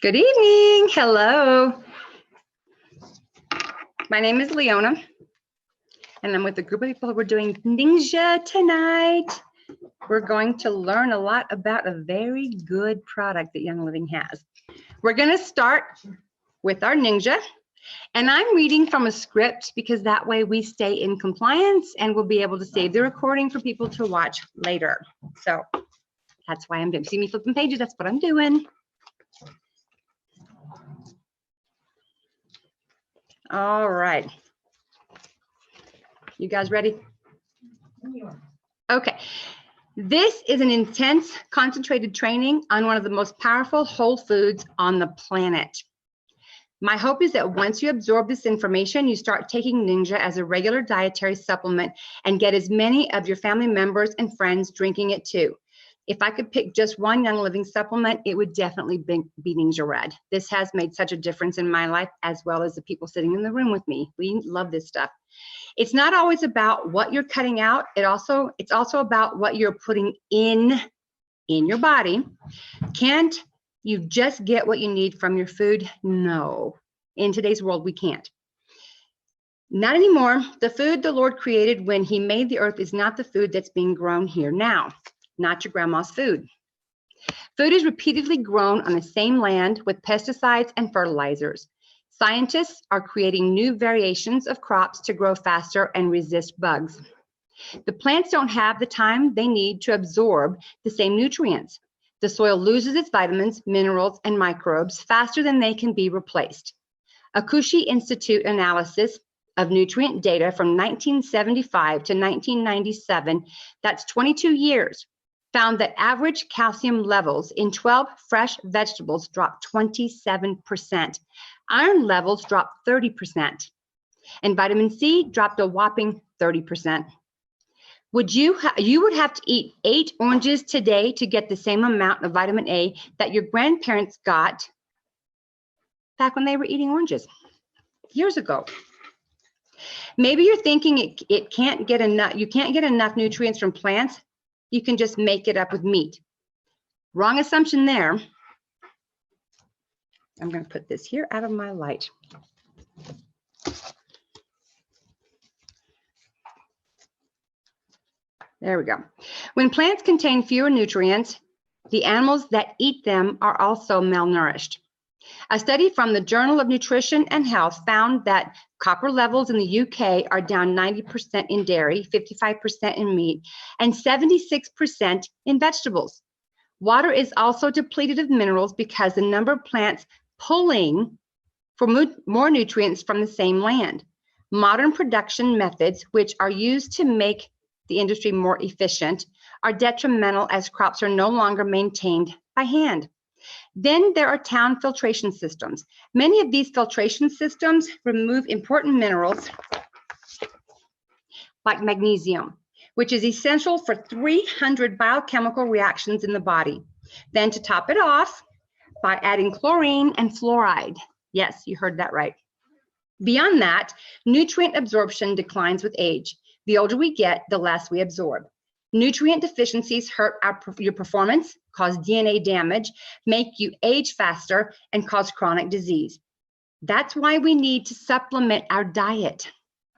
Good evening. Hello. My name is Leona, and I'm with a group of people. We're doing Ningxia tonight. We're going to learn a lot about a very good product that Young Living has. We're going to start with our Ningxia, and I'm reading from a script because that way we stay in compliance and we'll be able to save the recording for people to watch later. So that's why I'm doing. See me flipping pages? That's what I'm doing. All right. You guys ready? Okay. This is an intense, concentrated training on one of the most powerful whole foods on the planet. My hope is that once you absorb this information, you start taking Ningxia as a regular dietary supplement and get as many of your family members and friends drinking it too. If I could pick just one Young Living supplement, it would definitely be Ningxia Red. This has made such a difference in my life as well as the people sitting in the room with me. We love this stuff. It's not always about what you're cutting out. It's also about what you're putting in your body. Can't you just get what you need from your food? No. In today's world, we can't. Not anymore. The food the Lord created when He made the earth is not the food that's being grown here now. Not your grandma's food. Food is repeatedly grown on the same land with pesticides and fertilizers. Scientists are creating new variations of crops to grow faster and resist bugs. The plants don't have the time they need to absorb the same nutrients. The soil loses its vitamins, minerals, and microbes faster than they can be replaced. A Kushi Institute analysis of nutrient data from 1975 to 1997, that's 22 years, found that average calcium levels in 12 fresh vegetables dropped 27%. Iron levels dropped 30%. And vitamin C dropped a whopping 30%. You would have to eat 8 oranges today to get the same amount of vitamin A that your grandparents got back when they were eating oranges years ago. Maybe you're thinking it can't get enough, you can't get enough nutrients from plants. You can just make it up with meat. Wrong assumption there. I'm going to put this here out of my light. There we go. When plants contain fewer nutrients, the animals that eat them are also malnourished. A study from the Journal of Nutrition and Health found that copper levels in the UK are down 90% in dairy, 55% in meat, and 76% in vegetables. Water is also depleted of minerals because the number of plants pulling for more nutrients from the same land. Modern production methods, which are used to make the industry more efficient, are detrimental as crops are no longer maintained by hand. Then there are town filtration systems. Many of these filtration systems remove important minerals like magnesium, which is essential for 300 biochemical reactions in the body. Then to top it off, by adding chlorine and fluoride. Yes, you heard that right. Beyond that, nutrient absorption declines with age. The older we get, the less we absorb. Nutrient deficiencies hurt your performance, cause DNA damage, make you age faster, and cause chronic disease. That's why we need to supplement our diet.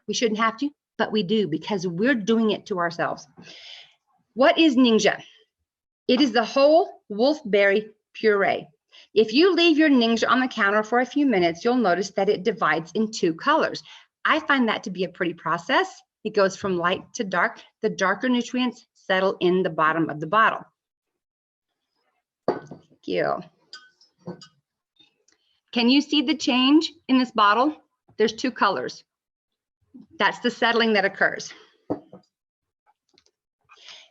We shouldn't have to, but we do because we're doing it to ourselves. What is Ningxia? It is the whole wolfberry puree. If you leave your Ningxia on the counter for a few minutes, you'll notice that it divides in 2 colors. I find that to be a pretty process. It goes from light to dark. The darker nutrients settle in the bottom of the bottle. Thank you. Can you see the change in this bottle? There's 2 colors. That's the settling that occurs.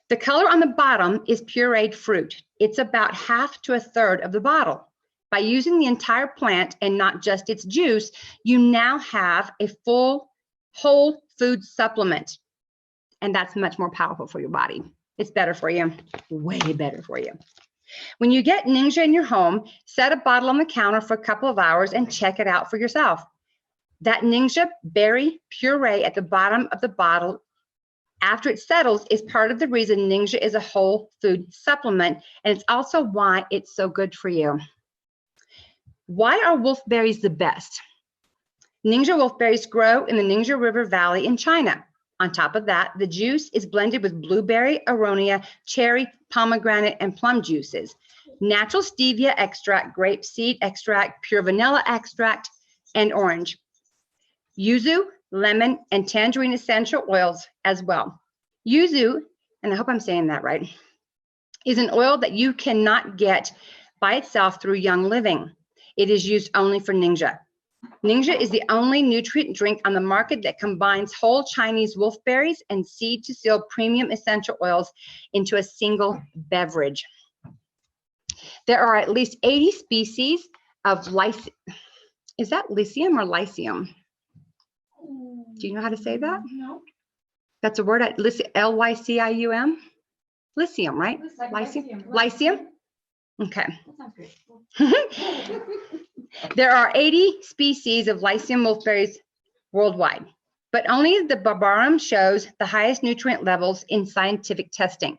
The color on the bottom is pureed fruit. It's about half to a third of the bottle. By using the entire plant and not just its juice, you now have a full whole food supplement. And that's much more powerful for your body. It's better for you, way better for you. When you get Ningxia in your home, set a bottle on the counter for a couple of hours and check it out for yourself. That Ningxia berry puree at the bottom of the bottle, after it settles, is part of the reason Ningxia is a whole food supplement, and it's also why it's so good for you. Why are wolfberries the best? Ningxia wolfberries grow in the Ningxia River Valley in China. On top of that, the juice is blended with blueberry, aronia, cherry, pomegranate, and plum juices, natural stevia extract, grape seed extract, pure vanilla extract, and orange, yuzu, lemon, and tangerine essential oils as well. Yuzu, and I hope I'm saying that right, is an oil that you cannot get by itself through Young Living. It is used only for Ningxia. Ningxia is the only nutrient drink on the market that combines whole Chinese wolfberries and seed-to-seal premium essential oils into a single beverage. There are at least 80 species of is that lycium or lycium? Do you know how to say that? No. That's a word, L-Y-C-I-U-M? Lycium, right? Like lycium? Lycium? Okay. That sounds great. There are 80 species of lycium wolfberries worldwide, but only the barbarum shows the highest nutrient levels in scientific testing.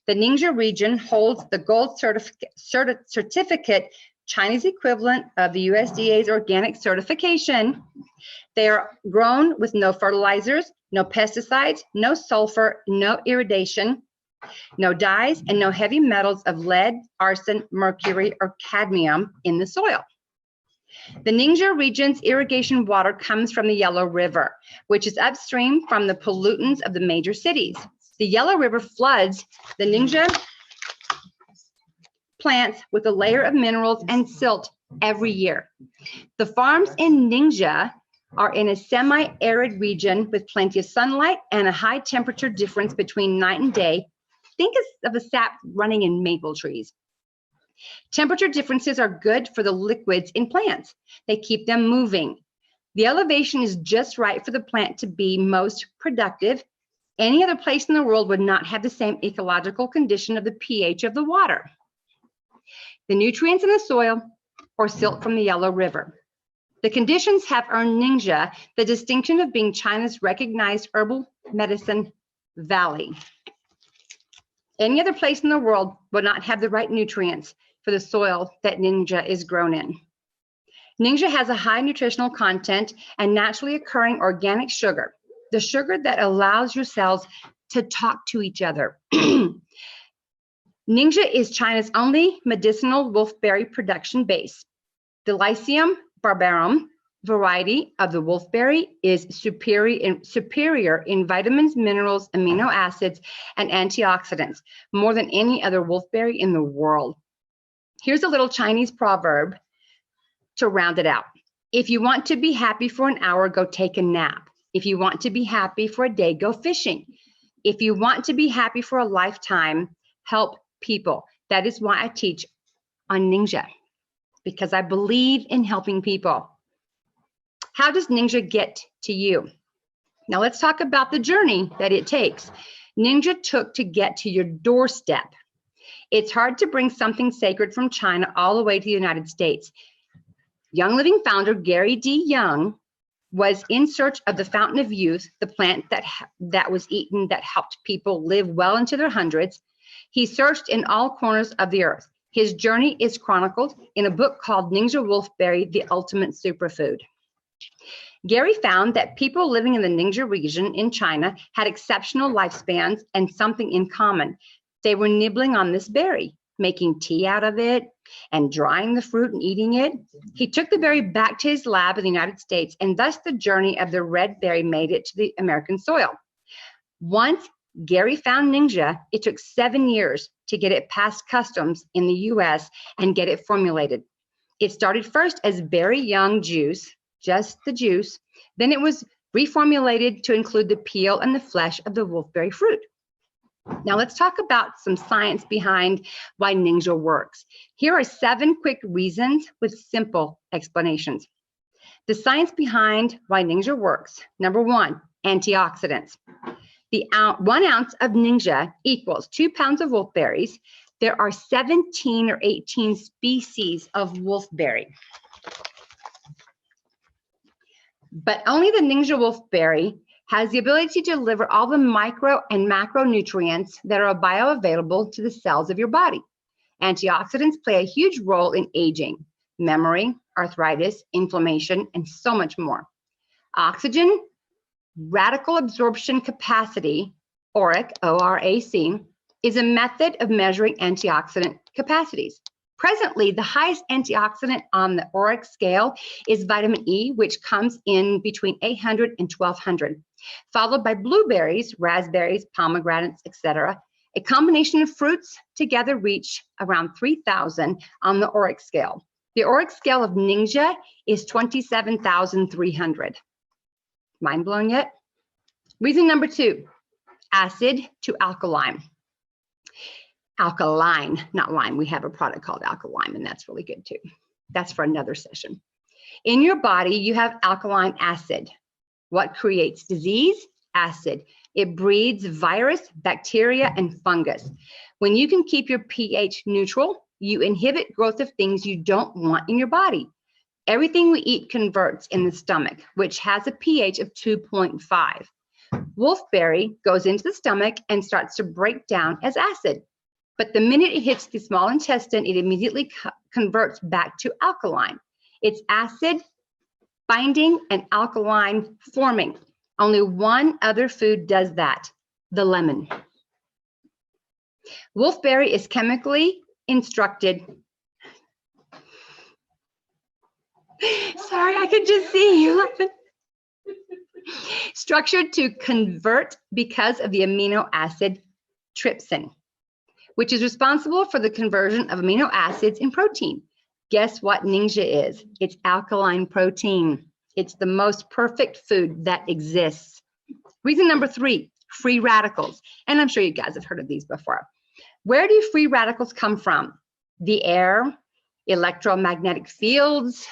The Ningxia region holds the gold certificate, Chinese equivalent of the USDA's organic certification. They are grown with no fertilizers, no pesticides, no sulfur, no irrigation, no dyes, and no heavy metals of lead, arsen, mercury, or cadmium in the soil. The Ningxia region's irrigation water comes from the Yellow River, which is upstream from the pollutants of the major cities. The Yellow River floods the Ningxia plants with a layer of minerals and silt every year. The farms in Ningxia are in a semi-arid region with plenty of sunlight and a high temperature difference between night and day. Think of a sap running in maple trees. Temperature differences are good for the liquids in plants. They keep them moving. The elevation is just right for the plant to be most productive. Any other place in the world would not have the same ecological condition of the pH of the water, the nutrients in the soil, or silt from the Yellow River. The conditions have earned Ningxia the distinction of being China's recognized herbal medicine valley. Any other place in the world would not have the right nutrients for the soil that Ningxia is grown in. Ningxia has a high nutritional content and naturally occurring organic sugar, the sugar that allows your cells to talk to each other. Ningxia is China's only medicinal wolfberry production base. The Lycium barbarum variety of the wolfberry is superior in vitamins, minerals, amino acids, and antioxidants, more than any other wolfberry in the world. Here's a little Chinese proverb to round it out. If you want to be happy for an hour, go take a nap. If you want to be happy for a day, go fishing. If you want to be happy for a lifetime, help people. That is why I teach on Ningxia, because I believe in helping people. How does Ningxia get to you? Now let's talk about the journey that it takes. Ningxia took to get to your doorstep. It's hard to bring something sacred from China all the way to the United States. Young Living founder Gary D. Young was in search of the fountain of youth, the plant that was eaten that helped people live well into their hundreds. He searched in all corners of the earth. His journey is chronicled in a book called Ningxia Wolfberry, the Ultimate Superfood. Gary found that people living in the Ningxia region in China had exceptional lifespans and something in common. They were nibbling on this berry, making tea out of it and drying the fruit and eating it. He took the berry back to his lab in the United States, and thus the journey of the red berry made it to the American soil. Once Gary found Ningxia, it took 7 years to get it past customs in the US and get it formulated. It started first as berry young juice, just the juice. Then it was reformulated to include the peel and the flesh of the wolfberry fruit. Now let's talk about some science behind why Ningxia works. Here are 7 quick reasons with simple explanations. The science behind why Ningxia works. Number 1, antioxidants. The 1 ounce of Ningxia equals 2 pounds of wolfberries. There are 17 or 18 species of wolfberry. But only the Ningxia wolfberry has the ability to deliver all the micro and macronutrients that are bioavailable to the cells of your body. Antioxidants play a huge role in aging. memory, arthritis, inflammation, and so much more. Oxygen, radical absorption capacity, ORAC, O-R-A-C, is a method of measuring antioxidant capacities. Presently, the highest antioxidant on the ORAC scale is vitamin E, which comes in between 800 and 1200, followed by blueberries, raspberries, pomegranates, etc. A combination of fruits together reach around 3000 on the ORAC scale. The ORAC scale of Ningxia is 27,300. Mind blown yet? Reason number 2, acid to alkaline. Alkaline, not lime. We have a product called alkaline, and that's really good too. That's for another session. In your body, you have alkaline acid. What creates disease? Acid. It breeds virus, bacteria, and fungus. When you can keep your pH neutral, you inhibit growth of things you don't want in your body. Everything we eat converts in the stomach, which has a pH of 2.5. Wolfberry goes into the stomach and starts to break down as acid. But the minute it hits the small intestine, it immediately converts back to alkaline. It's acid binding and alkaline forming. Only one other food does that, the lemon. Wolfberry is chemically instructed. Sorry, I could just see you laughing. Structured to convert because of the amino acid trypsin, which is responsible for the conversion of amino acids in protein. Guess what Ningxia is? It's alkaline protein. It's the most perfect food that exists. Reason number 3, free radicals. And I'm sure you guys have heard of these before. Where do free radicals come from? The air, electromagnetic fields,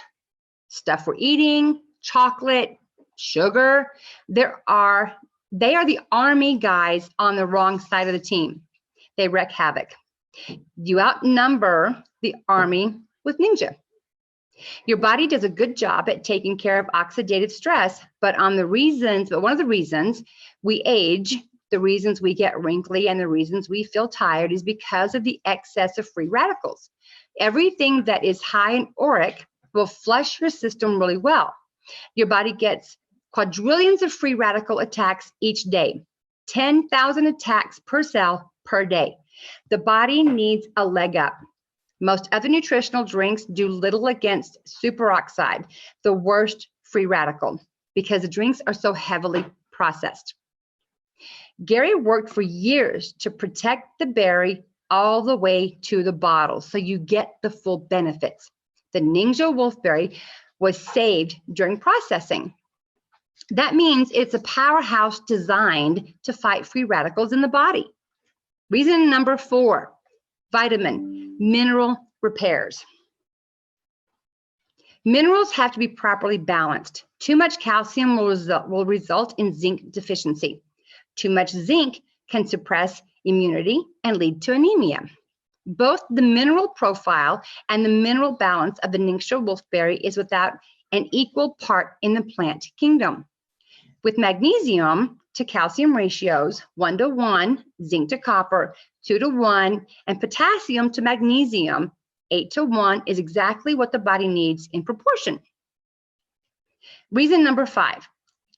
stuff we're eating, chocolate, sugar. They are the army guys on the wrong side of the team. They wreak havoc. You outnumber the army with Ningxia. Your body does a good job at taking care of oxidative stress, but one of the reasons we age, the reasons we get wrinkly, and the reasons we feel tired is because of the excess of free radicals. Everything that is high in ORAC will flush your system really well. Your body gets quadrillions of free radical attacks each day, 10,000 attacks per cell per day. The body needs a leg up. Most other nutritional drinks do little against superoxide, the worst free radical, because the drinks are so heavily processed. Gary worked for years to protect the berry all the way to the bottle, so you get the full benefits. The Ningxia wolfberry was saved during processing. That means it's a powerhouse designed to fight free radicals in the body. Reason number 4, vitamin, mineral repairs. Minerals have to be properly balanced. Too much calcium will result in zinc deficiency. Too much zinc can suppress immunity and lead to anemia. Both the mineral profile and the mineral balance of the Ningxia wolfberry is without an equal part in the plant kingdom. With magnesium to calcium ratios, 1:1, zinc to copper, 2:1, and potassium to magnesium, 8:1 is exactly what the body needs in proportion. Reason number 5,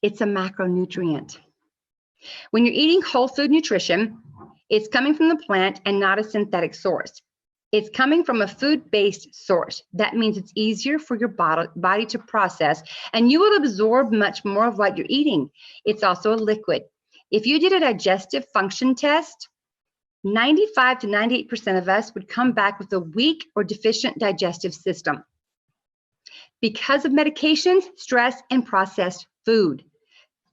it's a macronutrient. When you're eating whole food nutrition, it's coming from the plant and not a synthetic source. It's coming from a food-based source. That means it's easier for your body to process, and you will absorb much more of what you're eating. It's also a liquid. If you did a digestive function test, 95 to 98% of us would come back with a weak or deficient digestive system because of medications, stress, and processed food.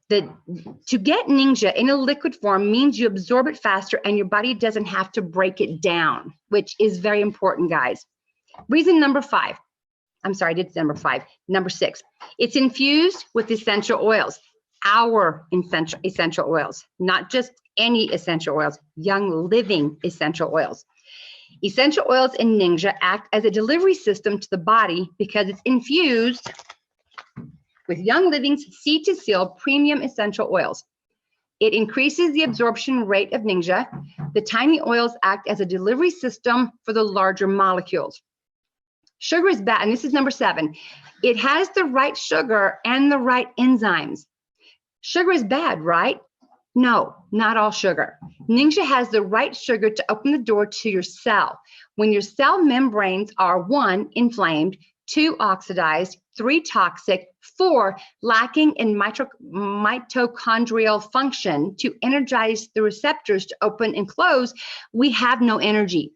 To get Ningxia in a liquid form means you absorb it faster and your body doesn't have to break it down, which is very important, guys. Reason number 5. I'm sorry, I did number 5. Number 6. It's infused with essential oils, our essential oils, not just any essential oils, Young Living essential oils. Essential oils in Ningxia act as a delivery system to the body because it's infused with Young Living's Seed to Seal premium essential oils. It increases the absorption rate of Ningxia. The tiny oils act as a delivery system for the larger molecules. Sugar is bad, and this is number 7. It has the right sugar and the right enzymes. Sugar is bad, right? No, not all sugar. Ningxia has the right sugar to open the door to your cell. When your cell membranes are 1, inflamed, 2, oxidized, 3, toxic, 4, lacking in mitochondrial function to energize the receptors to open and close, we have no energy.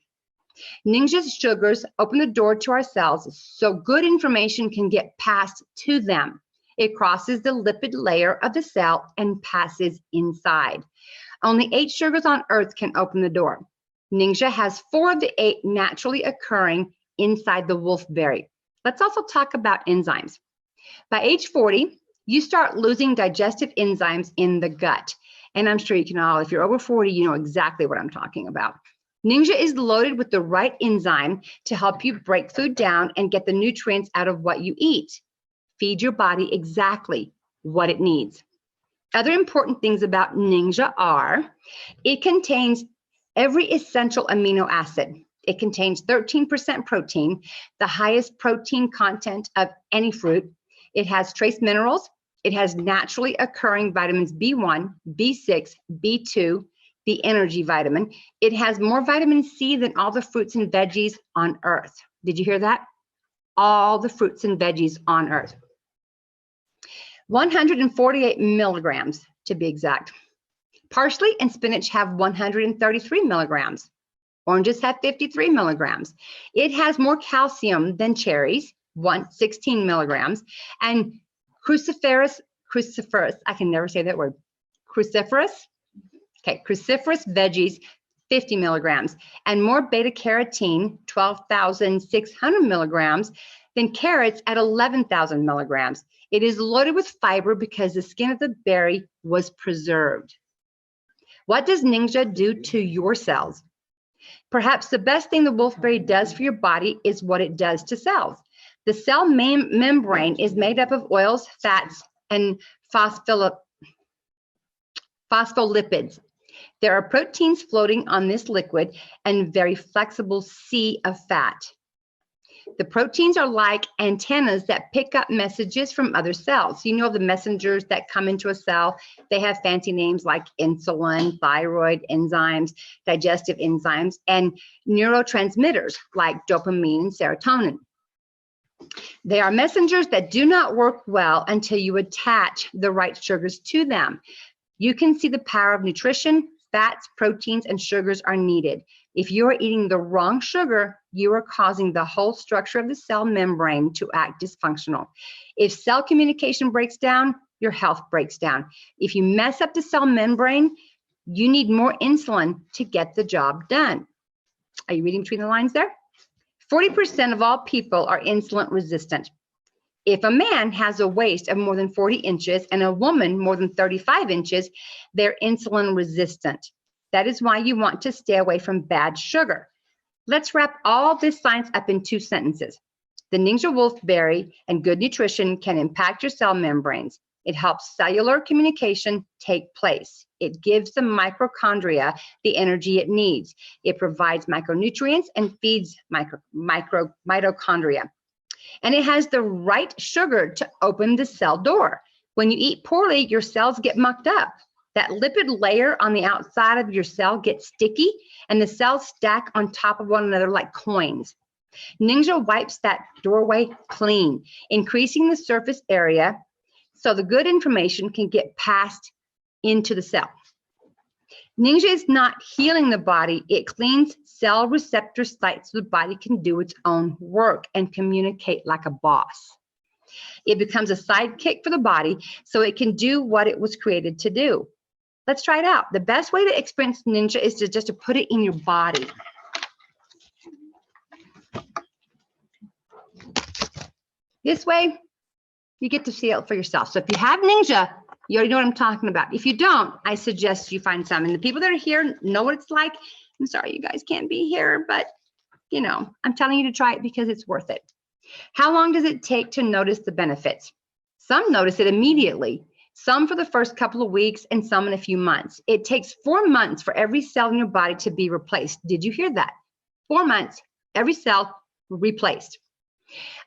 Ningxia's sugars open the door to our cells so good information can get passed to them. It crosses the lipid layer of the cell and passes inside. Only 8 sugars on Earth can open the door. Ningxia has 4 of the 8 naturally occurring inside the wolfberry. Let's also talk about enzymes. By age 40, you start losing digestive enzymes in the gut. And I'm sure you can all, if you're over 40, you know exactly what I'm talking about. Ningxia is loaded with the right enzyme to help you break food down and get the nutrients out of what you eat. Feed your body exactly what it needs. Other important things about Ningxia are, it contains every essential amino acid. It contains 13% protein, the highest protein content of any fruit. It has trace minerals. It has naturally occurring vitamins B1, B6, B2, the energy vitamin. It has more vitamin C than all the fruits and veggies on Earth. Did you hear that? All the fruits and veggies on Earth. 148 milligrams to be exact. Parsley and spinach have 133 milligrams. Oranges have 53 milligrams. It has more calcium than cherries, 16 milligrams, and cruciferous, I can never say that word, cruciferous veggies, 50 milligrams, and more beta carotene, 12,600 milligrams, than carrots at 11,000 milligrams. It is loaded with fiber because the skin of the berry was preserved. What does Ningxia do to your cells? Perhaps the best thing the wolfberry does for your body is what it does to cells. The cell membrane is made up of oils, fats, and phospholipids. There are proteins floating on this liquid and very flexible sea of fat. The proteins are like antennas that pick up messages from other cells. You know the messengers that come into a cell, they have fancy names like insulin, thyroid enzymes, digestive enzymes, and neurotransmitters like dopamine and serotonin. They are messengers that do not work well until you attach the right sugars to them. You can see the power of nutrition. Fats, proteins, and sugars are needed. If you are eating the wrong sugar, you are causing the whole structure of the cell membrane to act dysfunctional. If cell communication breaks down, your health breaks down. If you mess up the cell membrane, you need more insulin to get the job done. Are you reading between the lines there? 40% of all people are insulin resistant. If a man has a waist of more than 40 inches and a woman more than 35 inches, they're insulin resistant. That is why you want to stay away from bad sugar. Let's wrap all this science up in 2 sentences. The Ningxia wolfberry and good nutrition can impact your cell membranes. It helps cellular communication take place. It gives the mitochondria the energy it needs. It provides micronutrients and feeds mitochondria. And it has the right sugar to open the cell door. When you eat poorly, your cells get mucked up. That lipid layer on the outside of your cell gets sticky, and the cells stack on top of one another like coins. Ningxia wipes that doorway clean, increasing the surface area so the good information can get passed into the cell. Ningxia is not healing the body. It cleans cell receptor sites so the body can do its own work and communicate like a boss. It becomes a sidekick for the body so it can do what it was created to do. Let's try it out. The best way to experience Ningxia is just to put it in your body. This way, you get to see it for yourself. So if you have Ningxia, you already know what I'm talking about. If you don't, I suggest you find some. And the people that are here know what it's like. I'm sorry you guys can't be here, but you know, I'm telling you to try it because it's worth it. How long does it take to notice the benefits? Some notice it immediately, some for the first couple of weeks, and some in a few months. It takes 4 months for every cell in your body to be replaced. Did you hear that? 4 months, every cell replaced.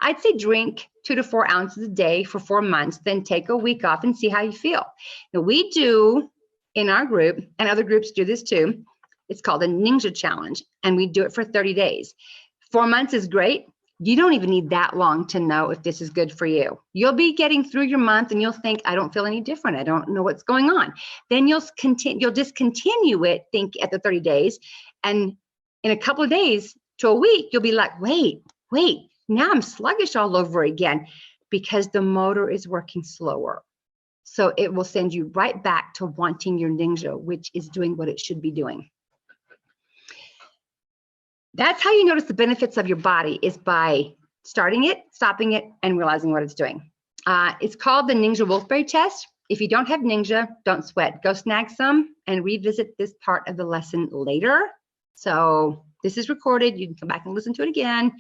I'd say drink 2 to 4 ounces a day for 4 months, then take a week off and see how you feel. Now, we do in our group, and other groups do this too, it's called a Ningxia challenge, and we do it for 30 days. 4 months is great. You don't even need that long to know if this is good for you. You'll be getting through your month and you'll think, I don't feel any different. I don't know what's going on. Then you'll discontinue it, think at the 30 days. And in a couple of days to a week, you'll be like, wait, now I'm sluggish all over again because the motor is working slower. So it will send you right back to wanting your Ningxia, which is doing what it should be doing. That's how you notice the benefits of your body, is by starting it, stopping it, and realizing what it's doing. It's called the Ningxia Wolfberry test. If you don't have Ningxia, don't sweat. Go snag some and revisit this part of the lesson later. So this is recorded. You can come back and listen to it again.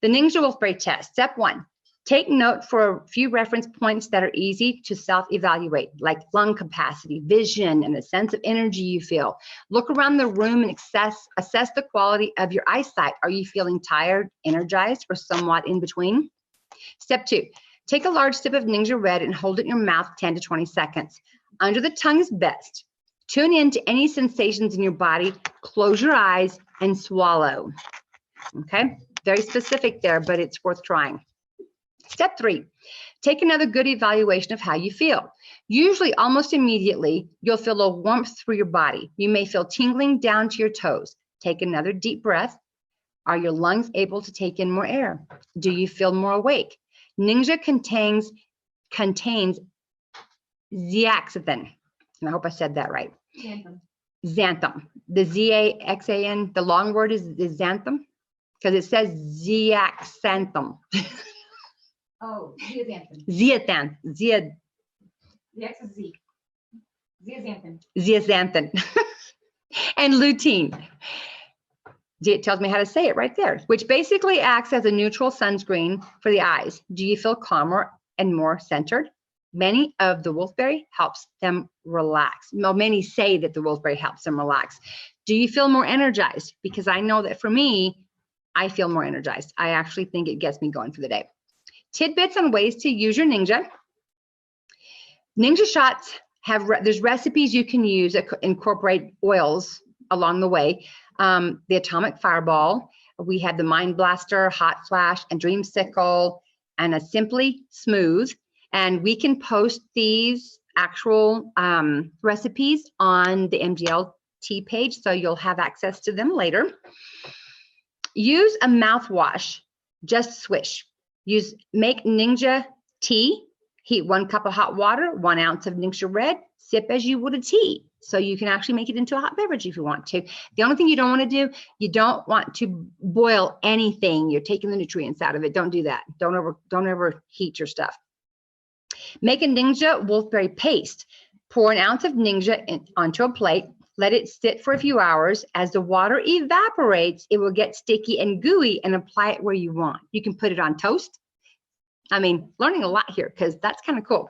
The Ningxia Wolfberry test. Step 1. Take note for a few reference points that are easy to self-evaluate, like lung capacity, vision, and the sense of energy you feel. Look around the room and assess the quality of your eyesight. Are you feeling tired, energized, or somewhat in between? Step 2, take a large sip of Ningxia Red and hold it in your mouth 10 to 20 seconds. Under the tongue is best. Tune in to any sensations in your body, close your eyes, and swallow. Okay, very specific there, but it's worth trying. Step 3, take another good evaluation of how you feel. Usually, almost immediately, you'll feel a warmth through your body. You may feel tingling down to your toes. Take another deep breath. Are your lungs able to take in more air? Do you feel more awake? Ningxia contains zeaxanthin, and I hope I said that right. Xanthan. The Z-A-X-A-N, the long word is xanthan, because it says zeaxanthin. Oh, zeaxanthin. Zeaxanthin. The X is Z. Zeaxanthin. Zeaxanthin. And lutein. It tells me how to say it right there, which basically acts as a neutral sunscreen for the eyes. Do you feel calmer and more centered? Many of the wolfberry helps them relax. Well, many say that the wolfberry helps them relax. Do you feel more energized? Because I know that for me, I feel more energized. I actually think it gets me going for the day. Tidbits on ways to use your Ningxia. Ningxia shots there's recipes you can use that incorporate oils along the way. The Atomic Fireball, we have the Mind Blaster, Hot Flash, and Dreamsicle, and a Simply Smooth. And we can post these actual recipes on the MGLT page, so you'll have access to them later. Use a mouthwash, just swish. Make Ningxia tea, heat 1 cup of hot water, 1 ounce of Ningxia Red, sip as you would a tea. So you can actually make it into a hot beverage if you want to. The only thing you don't want to do, you don't want to boil anything. You're taking the nutrients out of it. Don't do that. Don't ever heat your stuff. Make a Ningxia wolfberry paste. Pour 1 ounce of Ningxia onto a plate. Let it sit for a few hours. As the water evaporates, it will get sticky and gooey, and apply it where you want. You can put it on toast. I mean, learning a lot here because that's kind of cool.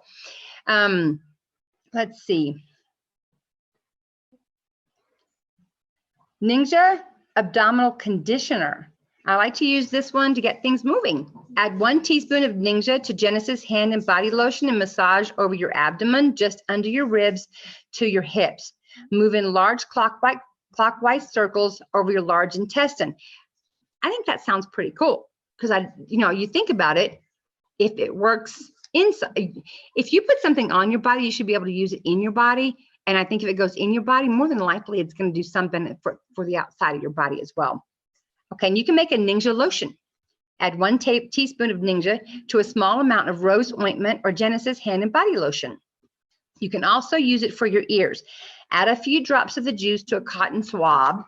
Let's see. Ningxia abdominal conditioner. I like to use this one to get things moving. Add 1 teaspoon of Ningxia to Genesis hand and body lotion and massage over your abdomen, just under your ribs to your hips. Move in large clockwise circles over your large intestine. I think that sounds pretty cool because you think about it, if it works inside, if you put something on your body, you should be able to use it in your body. And I think if it goes in your body, more than likely, it's going to do some benefit for the outside of your body as well. Okay, and you can make a Ningxia lotion. Add 1 teaspoon of Ningxia to a small amount of rose ointment or Genesis hand and body lotion. You can also use it for your ears. Add a few drops of the juice to a cotton swab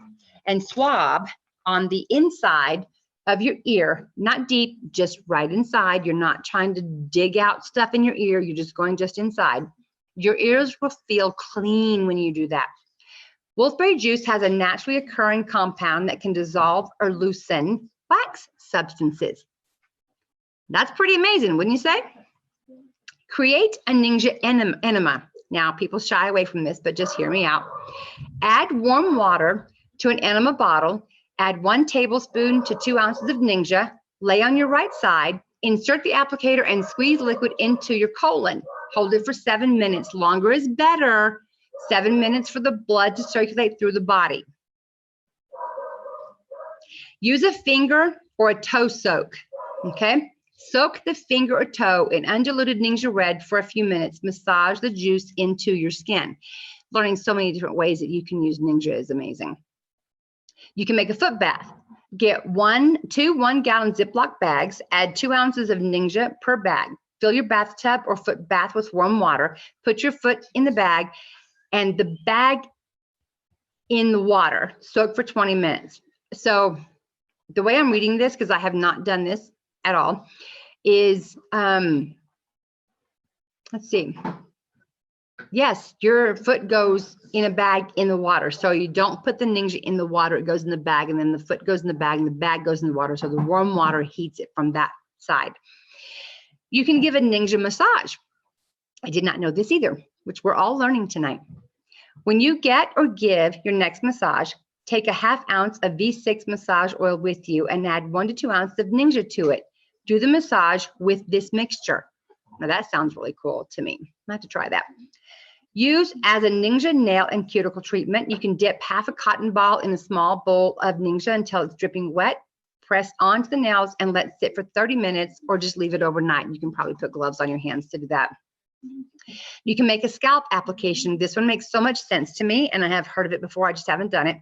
and swab on the inside of your ear, not deep, just right inside. You're not trying to dig out stuff in your ear. You're just going just inside. Your ears will feel clean when you do that. Wolfberry juice has a naturally occurring compound that can dissolve or loosen wax substances. That's pretty amazing, wouldn't you say? Create a Ningxia enema. Now, people shy away from this, but just hear me out. Add warm water to an enema bottle. Add 1 tablespoon to 2 ounces of Ningxia. Lay on your right side, insert the applicator and squeeze liquid into your colon. Hold it for 7 minutes. Longer is better. 7 minutes for the blood to circulate through the body. Use a finger or a toe soak, okay? Soak the finger or toe in undiluted Ningxia Red for a few minutes. Massage the juice into your skin. Learning so many different ways that you can use Ningxia is amazing. You can make a foot bath. Get two 1-gallon Ziploc bags, add 2 ounces of Ningxia per bag. Fill your bathtub or foot bath with warm water. Put your foot in the bag and the bag in the water. Soak for 20 minutes. So the way I'm reading this, because I have not done this at all, is, let's see. Yes, your foot goes in a bag in the water. So you don't put the Ningxia in the water, it goes in the bag, and then the foot goes in the bag, and the bag goes in the water. So the warm water heats it from that side. You can give a Ningxia massage. I did not know this either, which we're all learning tonight. When you get or give your next massage, take a ½ ounce of V6 massage oil with you and add 1 to 2 ounces of Ningxia to it. Do the massage with this mixture. Now that sounds really cool to me. I have to try that. Use as a Ningxia nail and cuticle treatment. You can dip half a cotton ball in a small bowl of Ningxia until it's dripping wet. Press onto the nails and let it sit for 30 minutes or just leave it overnight. You can probably put gloves on your hands to do that. You can make a scalp application. This one makes so much sense to me, and I have heard of it before. I just haven't done it.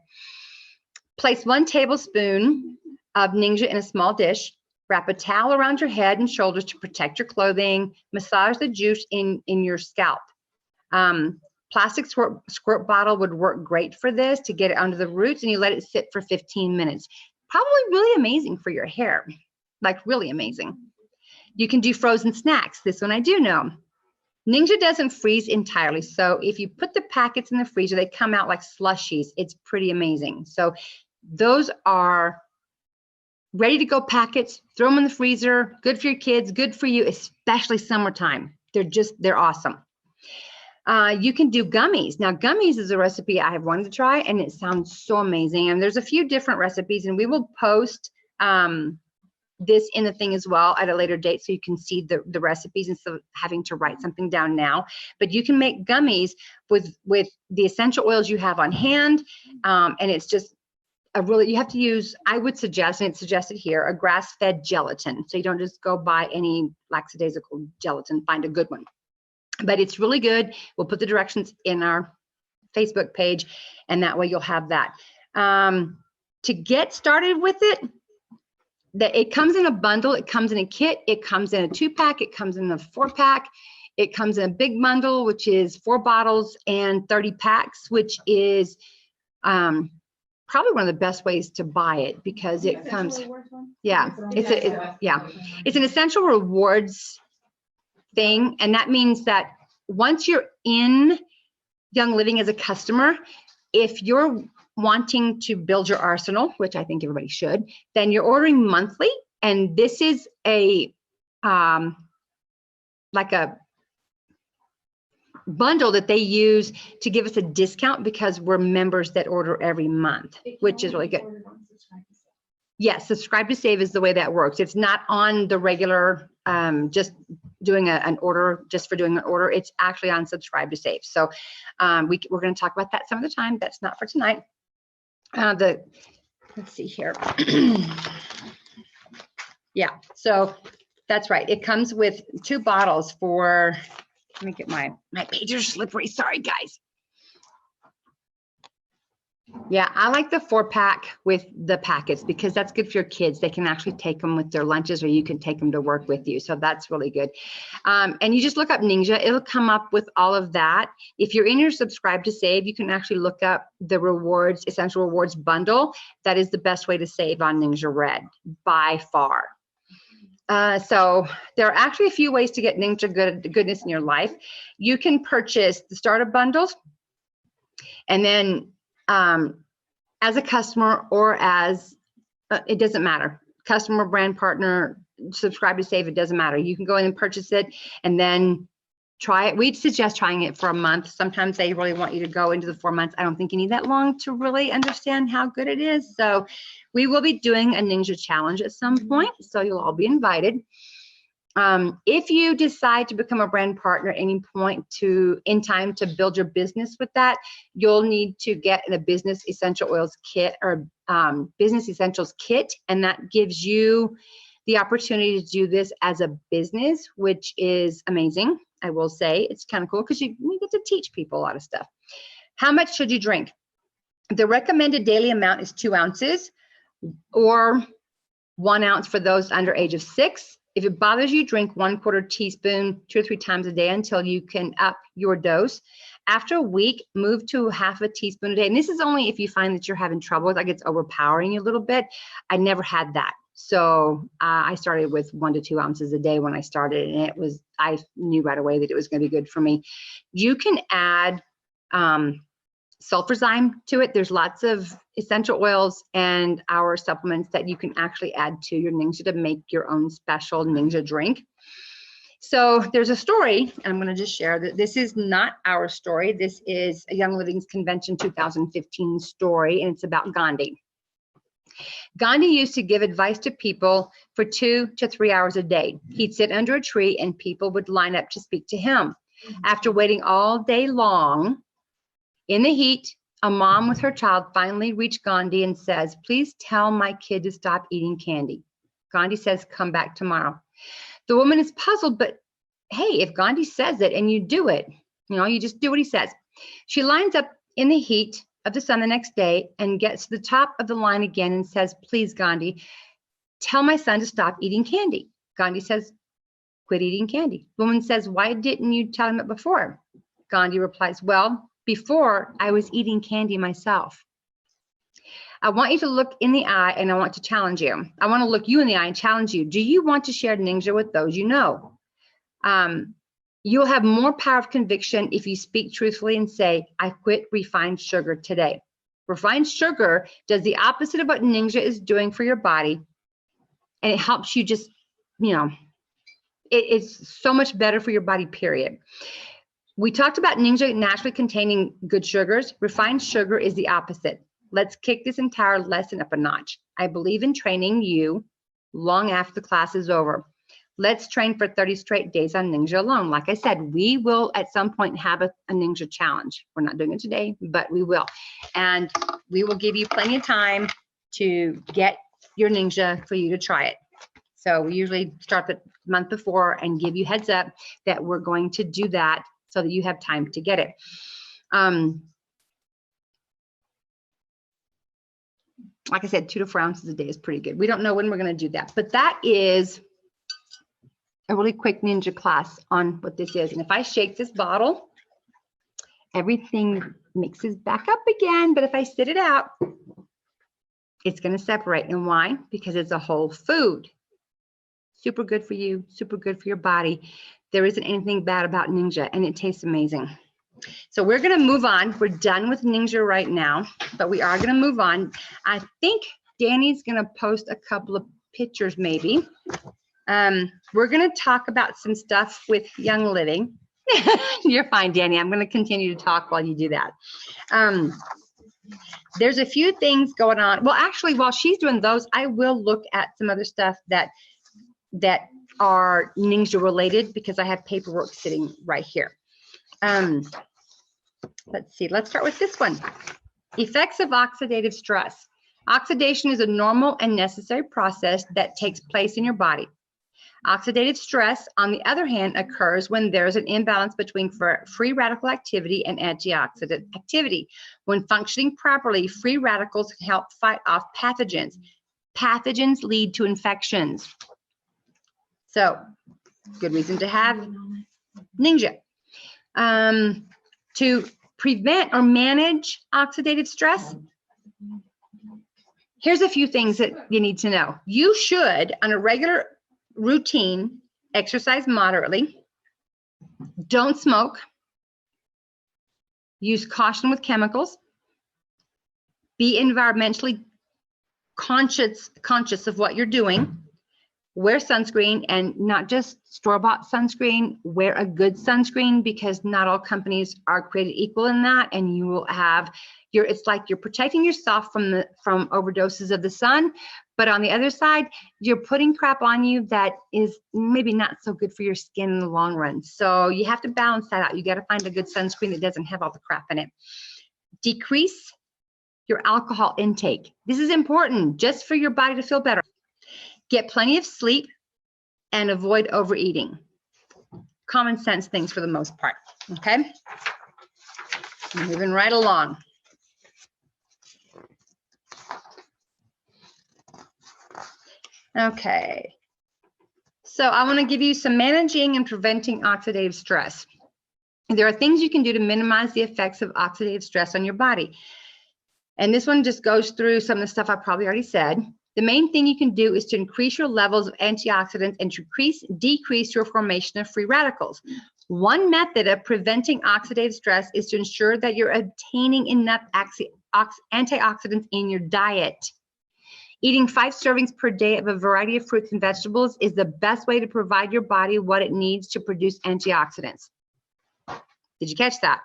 Place 1 tablespoon of Ningxia in a small dish. Wrap a towel around your head and shoulders to protect your clothing. Massage the juice in your scalp. Plastic squirt bottle would work great for this to get it under the roots, and you let it sit for 15 minutes. Probably really amazing for your hair, like really amazing. You can do frozen snacks. This one I do know. Ningxia doesn't freeze entirely, so if you put the packets in the freezer, they come out like slushies. It's pretty amazing. So those are ready to go packets. Throw them in the freezer. Good for your kids, good for you, especially summertime. They're awesome. You can do gummies. Now, gummies is a recipe I have wanted to try, and it sounds so amazing. And there's a few different recipes, and we will post this in the thing as well at a later date so you can see the recipes instead of having to write something down now. But you can make gummies with the essential oils you have on hand, and it's just you have to use, I would suggest, and it's suggested here, a grass-fed gelatin. So you don't just go buy any lackadaisical gelatin, find a good one. But it's really good. We'll put the directions in our Facebook page, and that way you'll have that. To get started with it, it comes in a bundle, it comes in a kit, it comes in a 2-pack, it comes in a 4-pack, it comes in a big bundle, which is 4 bottles and 30 packs, which is probably one of the best ways to buy it because it comes, yeah, it's an essential rewards thing. And that means that once you're in Young Living as a customer, if you're wanting to build your arsenal, which I think everybody should, then you're ordering monthly. And this is a like a bundle that they use to give us a discount because we're members that order every month, which is really good. Yes, subscribe to save is the way that works. It's not on the regular, just doing an order just for doing an order. It's actually on subscribe to save. So we're going to talk about that some of the time. That's not for tonight. Let's see here. Yeah, so that's right. It comes with 2 bottles for, let me get my pages are slippery. Sorry, guys. Yeah, I like the 4-pack with the packets because that's good for your kids. They can actually take them with their lunches, or you can take them to work with you. So that's really good. And you just look up Ningxia. It'll come up with all of that. If you're in your subscribe to save, you can actually look up the rewards, essential rewards bundle. That is the best way to save on Ningxia Red by far. So there are actually a few ways to get Ningxia goodness in your life. You can purchase the starter bundles, and then as a customer or as, it doesn't matter, customer, brand partner, subscribe to save, it doesn't matter. You can go in and purchase it, and then try it. We'd suggest trying it for a month. Sometimes they really want you to go into the 4 months. I don't think you need that long to really understand how good it is. So we will be doing a Ningxia challenge at some point. So you'll all be invited. If you decide to become a brand partner at any point in time to build your business with that, you'll need to get the business essential oils kit or business essentials kit. And that gives you the opportunity to do this as a business, which is amazing. I will say it's kind of cool because you get to teach people a lot of stuff. How much should you drink? The recommended daily amount is 2 ounces or 1 ounce for those under age of 6. If it bothers you, drink 1/4 teaspoon 2 or 3 times a day until you can up your dose. After a week, move to 1/2 teaspoon a day. And this is only if you find that you're having trouble, like it's overpowering you a little bit. I never had that. So I started with 1 to 2 ounces a day when I started, and I knew right away that it was going to be good for me. You can add sulfurzyme to it. There's lots of essential oils and our supplements that you can actually add to your Ningxia to make your own special Ningxia drink. So there's a story, and I'm going to just share that this is not our story. This is a Young Living's Convention 2015 story, and it's about Gandhi. Gandhi used to give advice to people for 2 to 3 hours a day. He'd sit under a tree and people would line up to speak to him. After waiting all day long in the heat, a mom with her child finally reached Gandhi and says, "Please tell my kid to stop eating candy." Gandhi says, "Come back tomorrow." The woman is puzzled, but hey, if Gandhi says it and you do it, you just do what he says. She lines up in the heat of the sun the next day and gets to the top of the line again and says, "Please, Gandhi, tell my son to stop eating candy." Gandhi says, "Quit eating candy." The woman says, "Why didn't you tell him it before?" Gandhi replies, "Well, before I was eating candy myself." I want you to look in the eye and I want to challenge you. I want to look you in the eye and challenge you. Do you want to share Ningxia with those you know? You'll have more power of conviction if you speak truthfully and say, "I quit refined sugar today." Refined sugar does the opposite of what Ningxia is doing for your body. And it helps you just, it's so much better for your body, period. We talked about Ningxia naturally containing good sugars. Refined sugar is the opposite. Let's kick this entire lesson up a notch. I believe in training you long after the class is over. Let's train for 30 straight days on Ningxia alone. Like I said, we will at some point have a Ningxia challenge. We're not doing it today, but we will. And we will give you plenty of time to get your Ningxia for you to try it. So we usually start the month before and give you heads up that we're going to do that so that you have time to get it. Like I said, 2 to 4 ounces a day is pretty good. We don't know when we're going to do that, but that is a really quick Ningxia class on what this is. And if I shake this bottle, everything mixes back up again. But if I sit it out, it's going to separate. And why? Because it's a whole food. Super good for you, super good for your body. There isn't anything bad about Ningxia, and it tastes amazing. So we're going to move on. We're done with Ningxia right now, but we are going to move on. I think Danny's going to post a couple of pictures maybe. We're going to talk about some stuff with Young Living. You're fine, Danny. I'm going to continue to talk while you do that. There's a few things going on. Well, actually, while she's doing those, I will look at some other stuff that are Ningxia related because I have paperwork sitting right here. Let's see. Let's start with this one. Effects of oxidative stress. Oxidation is a normal and necessary process that takes place in your body. Oxidative stress, on the other hand, occurs when there's an imbalance between free radical activity and antioxidant activity. When functioning properly, free radicals can help fight off pathogens. Pathogens lead to infections. So, good reason to have Ningxia. To prevent or manage oxidative stress, here's a few things that you need to know. You should, on a regular routine, exercise moderately, don't smoke, use caution with chemicals, be environmentally conscious of what you're doing, wear sunscreen, and not just store-bought sunscreen, wear a good sunscreen, because not all companies are created equal in that, and you will have it's like you're protecting yourself from overdoses of the sun, but on the other side, you're putting crap on you that is maybe not so good for your skin in the long run. So you have to balance that out. You got to find a good sunscreen that doesn't have all the crap in it. Decrease your alcohol intake. This is important just for your body to feel better. Get plenty of sleep and avoid overeating. Common sense things for the most part, okay? Moving right along. Okay, so I want to give you some managing and preventing oxidative stress. There are things you can do to minimize the effects of oxidative stress on your body. And this one just goes through some of the stuff I probably already said. The main thing you can do is to increase your levels of antioxidants and to decrease your formation of free radicals. One method of preventing oxidative stress is to ensure that you're obtaining enough antioxidants in your diet. Eating 5 servings per day of a variety of fruits and vegetables is the best way to provide your body what it needs to produce antioxidants. Did you catch that?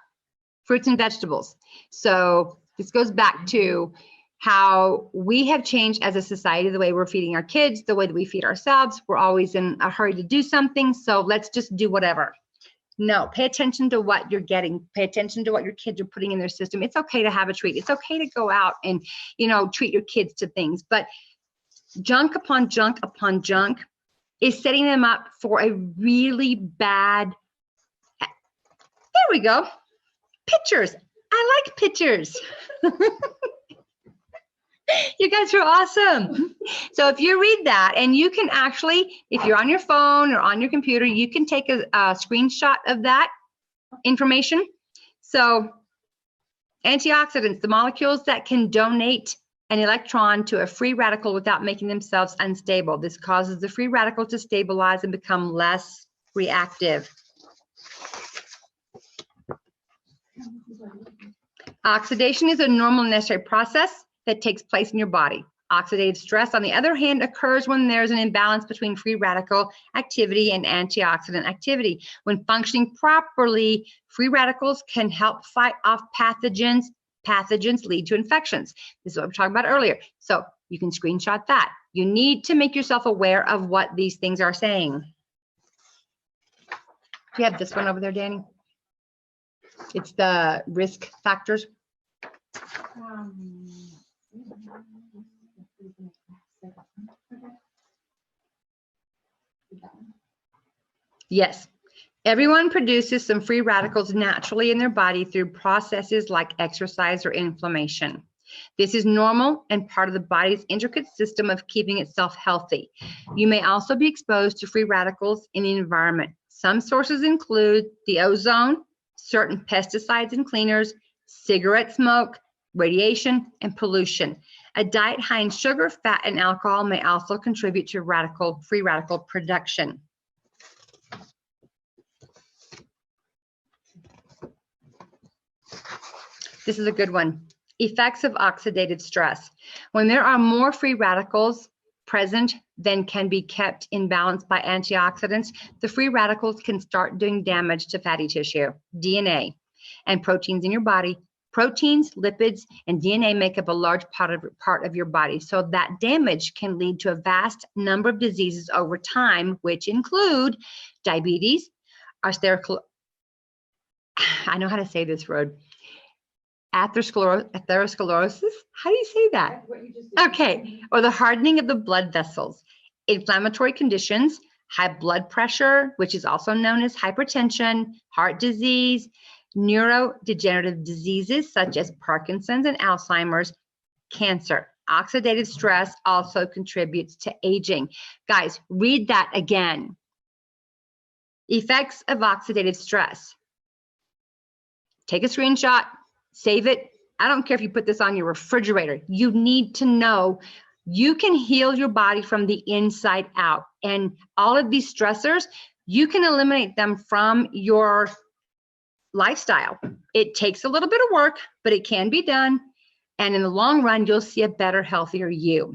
Fruits and vegetables. So this goes back to how we have changed as a society, the way we're feeding our kids, the way that we feed ourselves. We're always in a hurry to do something, so let's just do whatever. No, pay attention to what you're getting. Pay attention to what your kids are putting in their system. It's okay to have a treat. It's okay to go out and, treat your kids to things. But junk upon junk upon junk is setting them up for a really bad. There we go. Pictures. I like pictures. You guys are awesome. So if you read that, and you can actually, if you're on your phone or on your computer, you can take a screenshot of that information. So antioxidants, the molecules that can donate an electron to a free radical without making themselves unstable. This causes the free radical to stabilize and become less reactive. Oxidation is a normal and necessary process that takes place in your body. Oxidative stress, on the other hand, occurs when there's an imbalance between free radical activity and antioxidant activity. When functioning properly, free radicals can help fight off pathogens. Pathogens lead to infections. This is what we were talking about earlier. So you can screenshot that. You need to make yourself aware of what these things are saying. Do you have this one over there, Danny? It's the risk factors. Yes. Everyone produces some free radicals naturally in their body through processes like exercise or inflammation. This is normal and part of the body's intricate system of keeping itself healthy. You may also be exposed to free radicals in the environment. Some sources include the ozone, certain pesticides and cleaners, cigarette smoke, radiation, and pollution. A diet high in sugar, fat, and alcohol may also contribute to free radical production. This is a good one. Effects of oxidative stress. When there are more free radicals present than can be kept in balance by antioxidants, the free radicals can start doing damage to fatty tissue, DNA, and proteins in your body. Proteins, lipids, and DNA make up a large part of your body. So that damage can lead to a vast number of diseases over time, which include diabetes, atherosclerosis, I know how to say this word, atherosclerosis, how do you say that? Okay, or the hardening of the blood vessels, inflammatory conditions, high blood pressure, which is also known as hypertension, heart disease, neurodegenerative diseases such as Parkinson's and Alzheimer's, cancer. Oxidative stress also contributes to aging. Guys, read that again. Effects of oxidative stress. Take a screenshot, save it. I don't care if you put this on your refrigerator. You need to know you can heal your body from the inside out. And all of these stressors, you can eliminate them from your lifestyle. It takes a little bit of work, but it can be done. And in the long run, you'll see a better, healthier you.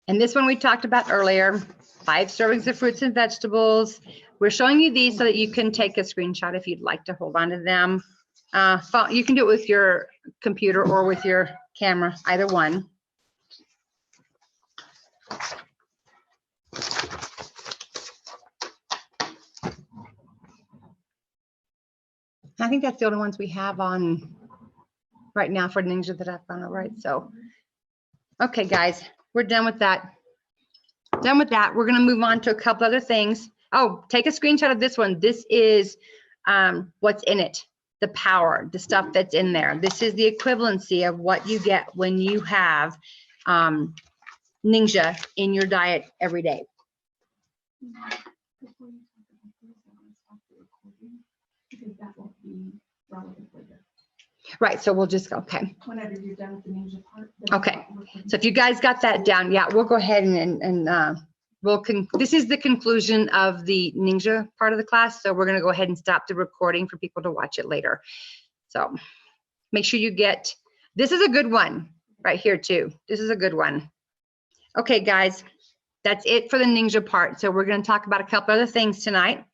And this one we talked about earlier, 5 servings of fruits and vegetables. We're showing you these so that you can take a screenshot if you'd like to hold on to them. You can do it with your computer or with your camera, either one. I think that's the only ones we have on right now for Ningxia that I've found, all right? So, okay, guys, we're done with that. Done with that. We're going to move on to a couple other things. Oh, take a screenshot of this one. This is what's in it, the power, the stuff that's in there. This is the equivalency of what you get when you have Ningxia in your diet every day. Because that won't be relevant later. Right, so we'll just go, okay. Whenever you're done with the Ningxia part. Okay, so if you guys got that down, yeah, we'll go ahead and this is the conclusion of the Ningxia part of the class, so we're gonna go ahead and stop the recording for people to watch it later. So make sure you get, this is a good one right here too. This is a good one. Okay, guys, that's it for the Ningxia part. So we're gonna talk about a couple other things tonight.